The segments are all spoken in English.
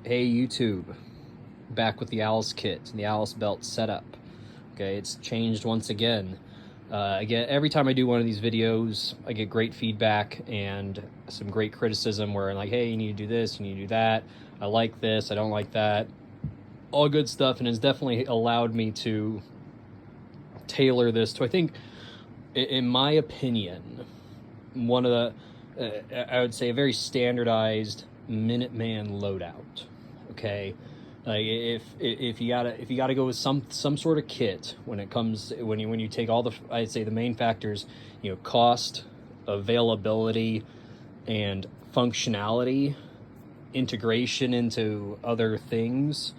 Hey YouTube, back with the Alice kit and the Alice belt setup. Okay, it's changed once again. Again, every time I do one of these videos, I get great feedback and some great criticism where I'm like, hey, you need to do this, you need to do that. I like this, I don't like that. All good stuff, and it's definitely allowed me to tailor this to, I think, in my opinion, one of the, I would say, a very standardized Minuteman loadout. Okay, like if you gotta go with some sort of kit when it comes when you take all the, I'd say, the main factors, cost, availability, and functionality, integration into other things.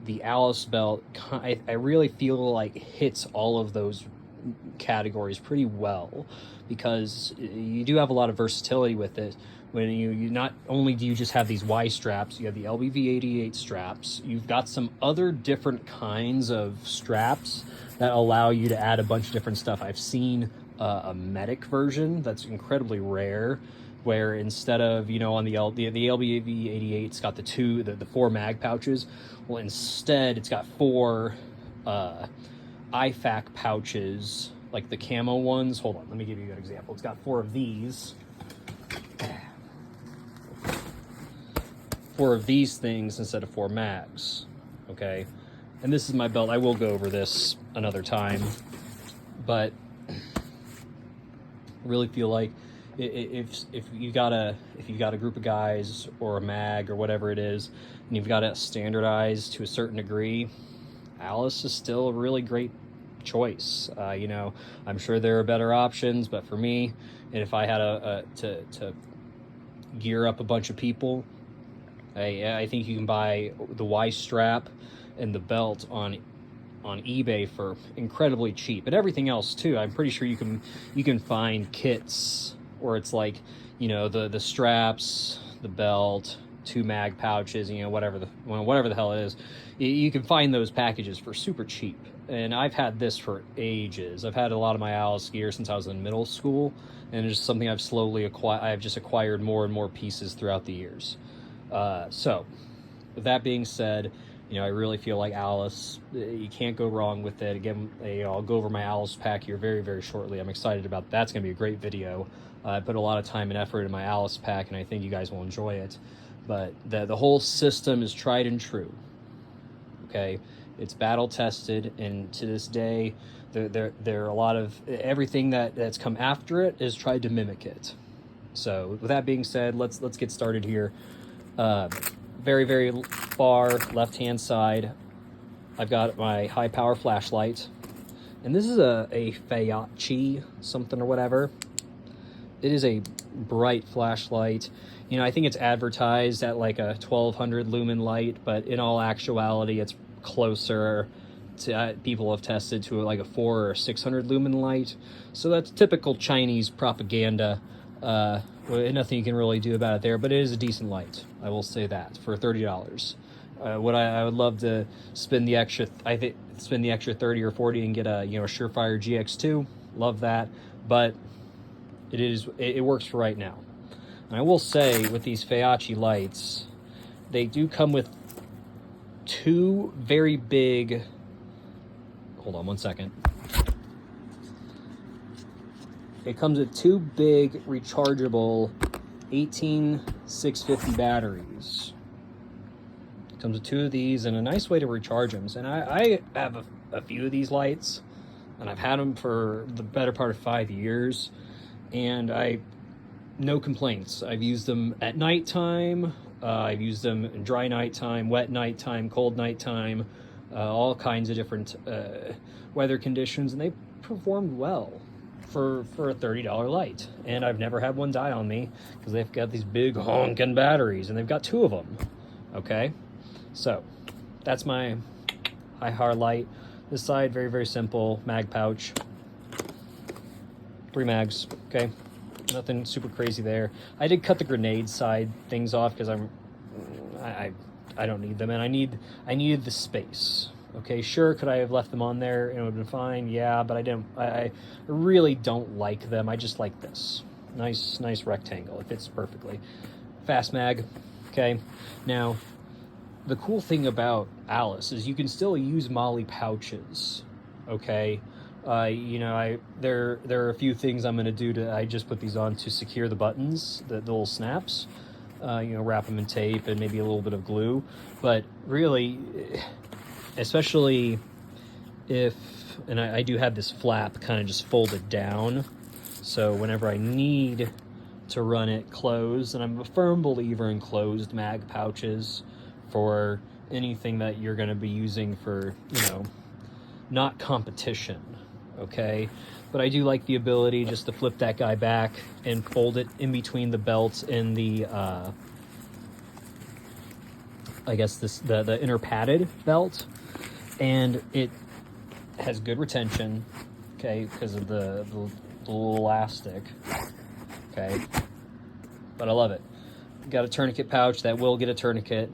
The Alice belt, I really feel like hits all of those categories pretty well, because you do have a lot of versatility with it. When you not only do you just have these Y straps, you have the LBV88 straps, you've got some other different kinds of straps that allow you to add a bunch of different stuff. I've seen a medic version that's incredibly rare, where instead of, on the LBV88, it's got the 4 mag pouches. Well, instead it's got 4 IFAK pouches, like the camo ones. Hold on, let me give you an example. It's got 4 of these. 4 of these things instead of 4 mags. Okay, and this is my belt. I will go over this another time, but I really feel like if you got a group of guys or a mag or whatever it is, and you've got it standardized to a certain degree, Alice is still a really great choice. I'm sure there are better options, but for me, and if I had to gear up a bunch of people, I think you can buy the Y strap and the belt on eBay for incredibly cheap, and everything else too. I'm pretty sure you can find kits where it's like, the straps, the belt, 2 mag pouches, whatever the hell it is. You can find those packages for super cheap. And I've had this for ages. I've had a lot of my Alice gear since I was in middle school, and it's just something I've slowly acquired more and more pieces throughout the years. So with that being said, I really feel like Alice, you can't go wrong with it. Again, I'll go over my Alice pack here very, very shortly. I'm excited about that. That's going to be a great video. I put a lot of time and effort in my Alice pack, and I think you guys will enjoy it. But the whole system is tried and true. Okay, it's battle tested, and to this day, there are a lot of everything that's come after it is tried to mimic it. So with that being said, let's get started here. Very, very far left-hand side, I've got my high-power flashlight, and this is a Faiachi something or whatever. It is a bright flashlight. I think it's advertised at like a 1200 lumen light, but in all actuality, it's closer to, people have tested to like a 400 or 600 lumen light. So that's typical Chinese propaganda. Nothing you can really do about it there, but it is a decent light. I will say that for $30. What I would love to spend the extra, spend the extra 30 or 40 and get a Surefire GX2. Love that, but it works for right now. And I will say, with these Faiachi lights, they do come with 2 very big. Hold on one second. It comes with 2 big rechargeable 18650 batteries. It comes with 2 of these and a nice way to recharge them. And I have a few of these lights, and I've had them for the better part of 5 years, and no complaints. I've used them at nighttime. I've used them in dry nighttime, wet nighttime, cold nighttime, all kinds of different weather conditions, and they performed well for a $30 light. And I've never had one die on me, because they've got these big honking batteries, and they've got 2 of them. Okay, so that's my high light. This side, very, very simple mag pouch, 3 mags. Okay, nothing super crazy there. I did cut the grenade side things off because I don't need them, and I needed the space. Okay, sure, could I have left them on there and it would have been fine? Yeah, but I didn't. I really don't like them. I just like this nice rectangle. It fits perfectly. Fast mag. Okay, now the cool thing about Alice is you can still use Molly pouches. Okay, you know, there are a few things I'm going to do to. I just put these on to secure the buttons, the little snaps. You know, wrap them in tape and maybe a little bit of glue. But really, especially if, and I do have this flap kind of just folded down, so whenever I need to run it closed, and I'm a firm believer in closed mag pouches for anything that you're going to be using for, you know, not competition, okay? But I do like the ability just to flip that guy back and fold it in between the belts and the, I guess the inner padded belt, and it has good retention, okay, because of the little elastic, okay, but I love it. Got a tourniquet pouch that will get a tourniquet.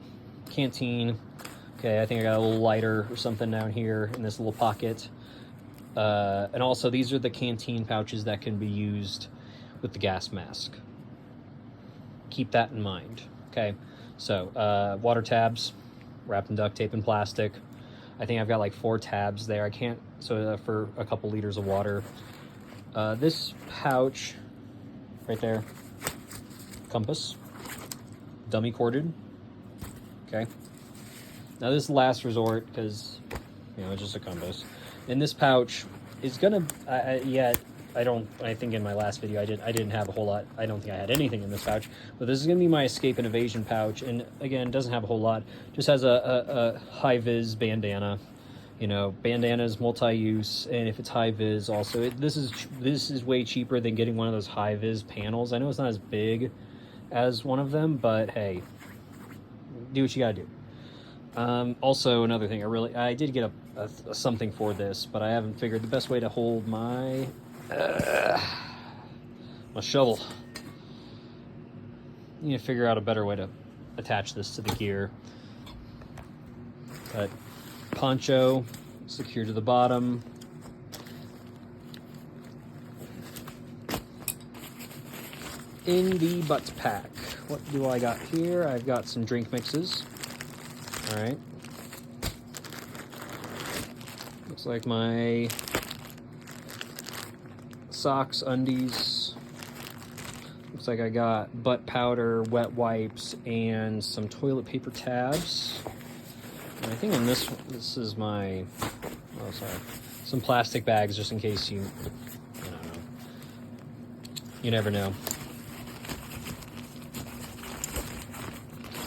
Canteen, okay, I think I got a little lighter or something down here in this little pocket. And also these are the canteen pouches that can be used with the gas mask. Keep that in mind, okay? So, water tabs, wrapped in duct tape and plastic. I think I've got like 4 tabs there. I can't, so for a couple liters of water. This pouch right there, compass, dummy corded, okay? Now this is last resort because, you know, it's just a compass. And this pouch is gonna, I think in my last video I didn't have a whole lot. I don't think I had anything in this pouch, but this is gonna be my escape and evasion pouch. And again, it doesn't have a whole lot. Just has a high-vis bandana. You know, bandana's multi-use, and if it's high-vis also, this is way cheaper than getting one of those high-vis panels. I know it's not as big as one of them, but hey, do what you gotta do. Also, another thing, I did get a something for this, but I haven't figured the best way to hold my shovel. I need to figure out a better way to attach this to the gear. But poncho secured to the bottom. In the butt pack, what do I got here? I've got some drink mixes. All right. Looks like my socks, undies. Looks like I got butt powder, wet wipes, and some toilet paper tabs. And I think on this is my, oh sorry, some plastic bags just in case you, I don't know. You never know.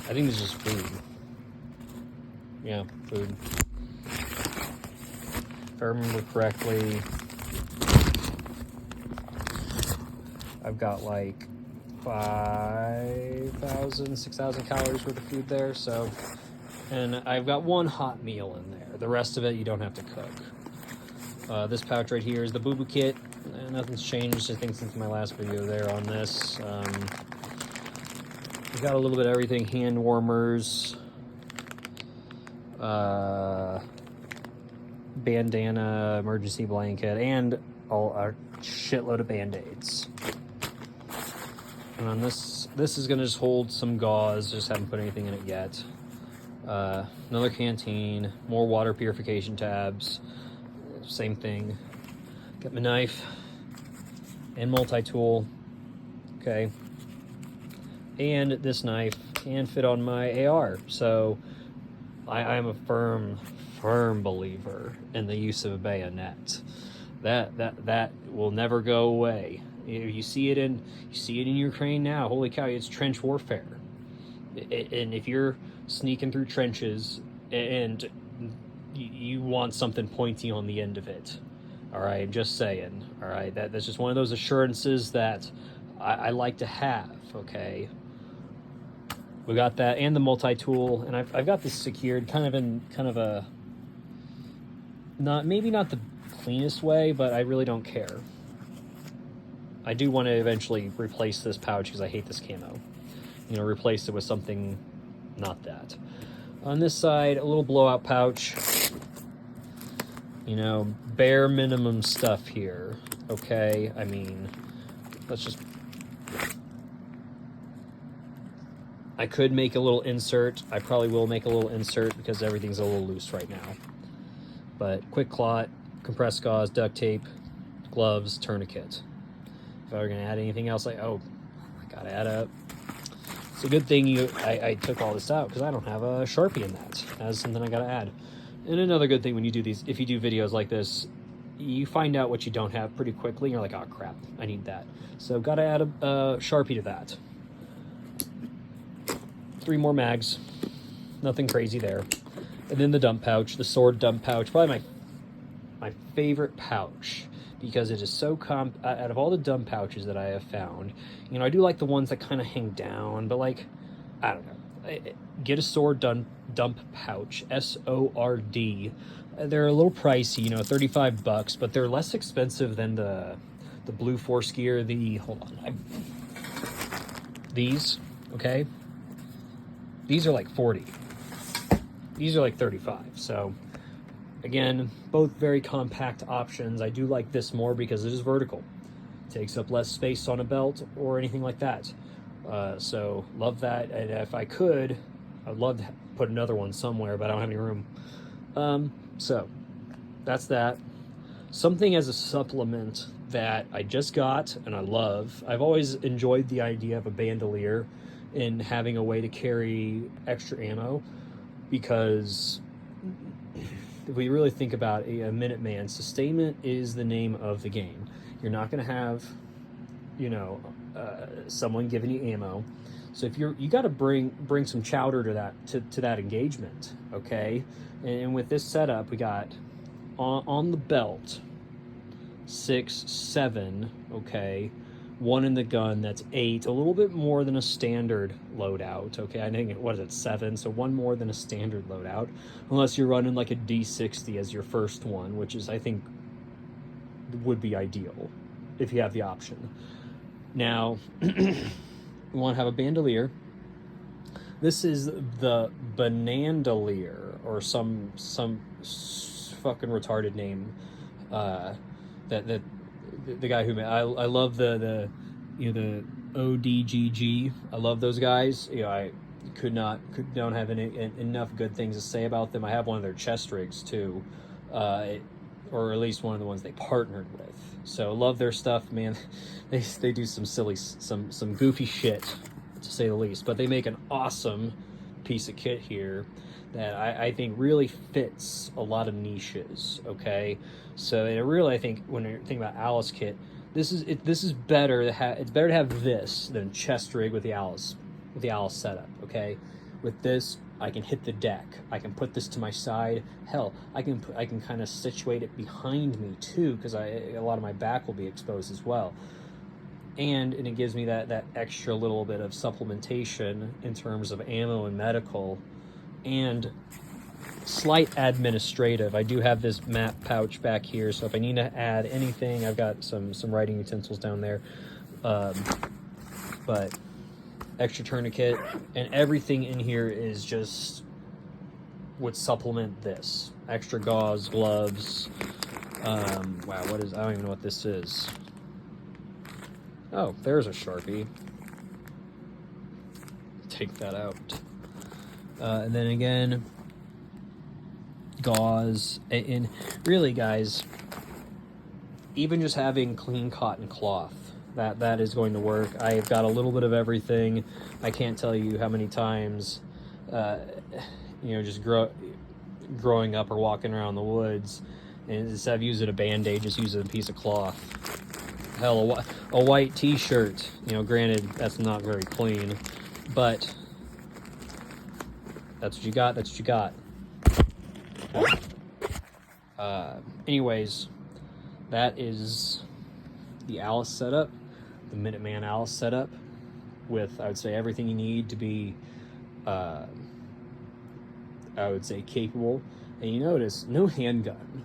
I think this is just food. Yeah, food. If I remember correctly, I've got like 5,000, 6,000 calories worth of food there, so, and I've got 1 hot meal in there. The rest of it you don't have to cook. This pouch right here is the boo-boo kit. Nothing's changed, I think, since my last video there on this. We've got a little bit of everything, hand warmers, bandana, emergency blanket, and a shitload of Band-Aids. And on this is gonna just hold some gauze, just haven't put anything in it yet. Another canteen, more water purification tabs, same thing. Got my knife and multi-tool, okay. And this knife can fit on my AR, so I'm a firm believer in the use of a bayonet. That will never go away. You see it in Ukraine now. Holy cow, it's trench warfare. And if you're sneaking through trenches and you want something pointy on the end of it, all right, just saying, all right, that's just one of those assurances that I like to have, okay. We got that and the multi-tool, and I've got this secured kind of a maybe not the cleanest way, but I really don't care. I do want to eventually replace this pouch because I hate this camo. You know, replace it with something not that. On this side, a little blowout pouch. You know, bare minimum stuff here, okay? I mean, let's just... I could make a little insert. I probably will make a little insert because everything's a little loose right now. But quick clot, compressed gauze, duct tape, gloves, tourniquet. If I were going to add anything else, I gotta add a... It's a good thing I took all this out because I don't have a Sharpie in that. That's something I gotta add. And another good thing when you do these, if you do videos like this, you find out what you don't have pretty quickly. You're like, oh crap, I need that. So gotta add a Sharpie to that. 3 more mags, nothing crazy there. And then the dump pouch, the sword dump pouch, probably my favorite pouch because it is so out of all the dump pouches that I have found, you know, I do like the ones that kind of hang down, but like, I don't know. Get a sword dump pouch, S-O-R-D. They're a little pricey, you know, $35, but they're less expensive than the Blue Force gear. These, okay? These are like 40. These are like 35. So again, both very compact options. I do like this more because it is vertical. It takes up less space on a belt or anything like that. So love that. And if I could, I'd love to put another one somewhere, but I don't have any room. So that's that. Something as a supplement that I just got and I love. I've always enjoyed the idea of a bandolier and having a way to carry extra ammo, because if we really think about a Minuteman, sustainment is the name of the game. You're not going to have, you know, someone giving you ammo. So if you got to bring some chowder to that engagement, okay? And with this setup, we got on the belt 6, 7, okay? 1 in the gun, that's 8, a little bit more than a standard loadout, okay? I think, what is it, 7? So 1 more than a standard loadout, unless you're running like a D60 as your first one, which is, I think, would be ideal if you have the option. Now, we want to have a bandolier. This is the Bandolier, or some fucking retarded name. That the guy who made. I love the ODGG. I love those guys. You know, I don't have enough good things to say about them. I have one of their chest rigs too, or at least one of the ones they partnered with. So love their stuff, man. They do some silly, some goofy shit, to say the least. But they make an awesome piece of kit here that I think really fits a lot of niches. Okay, so it really, I think when you're thinking about Alice kit, this is better. It's better to have this than chest rig with the Alice setup. Okay, with this, I can hit the deck. I can put this to my side. Hell, I can kind of situate it behind me too, because a lot of my back will be exposed as well. And it gives me that extra little bit of supplementation in terms of ammo and medical, and slight administrative. I do have this map pouch back here, so if I need to add anything, I've got some writing utensils down there. But extra tourniquet, and everything in here is just would supplement this. Extra gauze, gloves. Wow, what is? I don't even know what this is. Oh, there's a Sharpie. Take that out. And then again, gauze. And really, guys, even just having clean cotton cloth, that is going to work. I've got a little bit of everything. I can't tell you how many times, you know, just growing up or walking around the woods, and instead of using a Band-Aid, just using a piece of cloth. Hell, a white t-shirt, you know, granted, that's not very clean, but that's what you got, that's what you got. Anyways, that is the Alice setup, the Minuteman Alice setup, with, I would say, everything you need to be, I would say, capable. And you notice, no handgun.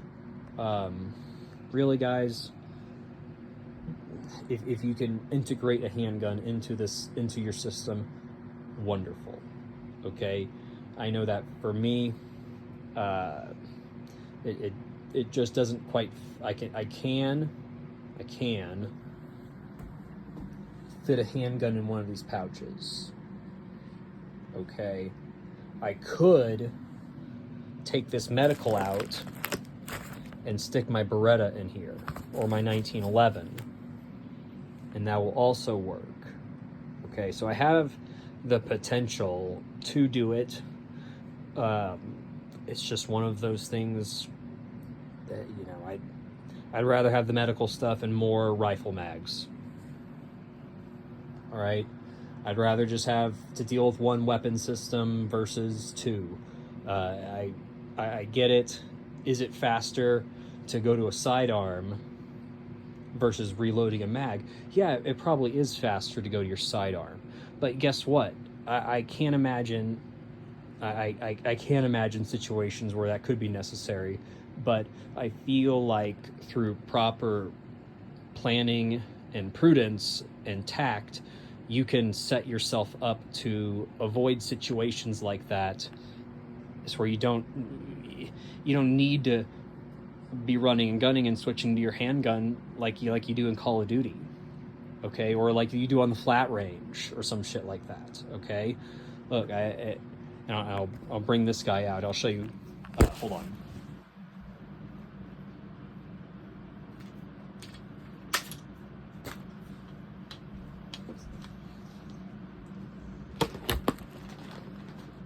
Really, guys, if you can integrate a handgun into your system, wonderful. Okay, I know that for me, it just doesn't quite. I can fit a handgun in one of these pouches. okay, I could take this medical out and stick my Beretta in here, or my 1911, and that will also work. Okay, so I have the potential to do it. It's just one of those things that, you know, I'd rather have the medical stuff and more rifle mags. All right, I'd rather just have to deal with one weapon system versus two. I get it. Is it faster to go to a sidearm versus reloading a mag? Yeah, it probably is faster to go to your sidearm. But guess what? I can't imagine. I can't imagine situations where that could be necessary. But I feel like through proper planning and prudence and tact, you can set yourself up to avoid situations like that. It's where you don't need to be running and gunning and switching to your handgun like you do in Call of Duty, okay, or like you do on the flat range or some shit like that. Okay, look, I'll bring this guy out. I'll show you. Hold on.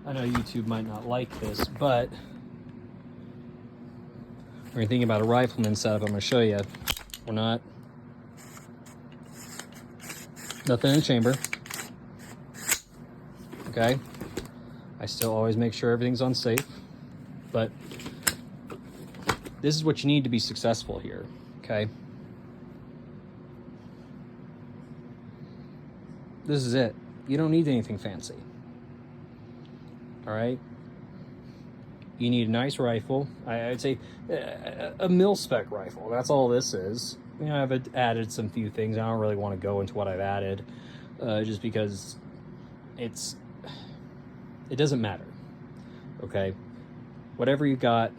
I know YouTube might not like this, but when you're thinking about a rifleman setup, I'm going to show you. We're not. Nothing in the chamber. Okay. I still always make sure everything's unsafe. But this is what you need to be successful here. Okay. This is it. You don't need anything fancy. All right. You need a nice rifle. I'd say a mil-spec rifle. That's all this is. You know, I've added some few things. I don't really want to go into what I've added, just because it doesn't matter. Okay, whatever you got,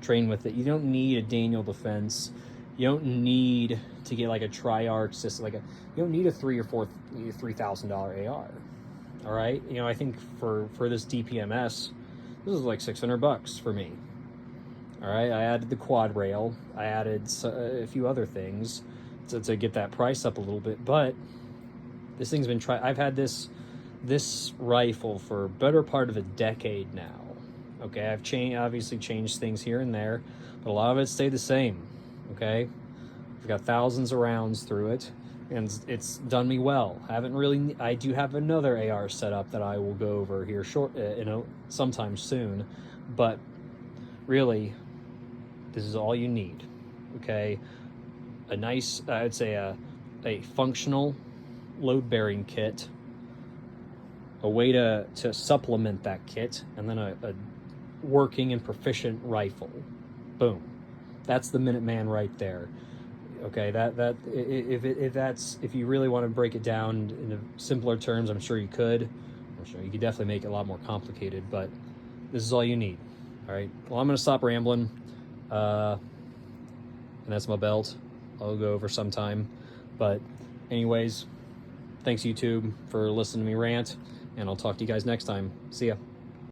train with it. You don't need a Daniel Defense. You don't need to get like a Triarch system. You don't need a $3,000 AR. All right. You know, I think for this DPMS, this is like $600 for me. All right, I added the quad rail. I added a few other things to get that price up a little bit. But this thing's been I've had this rifle for a better part of a decade now. Okay, I've obviously changed things here and there, but a lot of it stayed the same. Okay, I've got thousands of rounds through it, and it's done me well. I do have another AR setup that I will go over here sometime soon, but really, this is all you need. Okay, a nice, I'd say a functional load-bearing kit, a way to supplement that kit, and then a working and proficient rifle. Boom, that's the Minuteman right there. Okay, if you really want to break it down into simpler terms, I'm sure you could. I'm sure you could definitely make it a lot more complicated, but this is all you need. All right, well, I'm going to stop rambling, and that's my belt. I'll go over sometime, but anyways, thanks YouTube for listening to me rant, and I'll talk to you guys next time. See ya.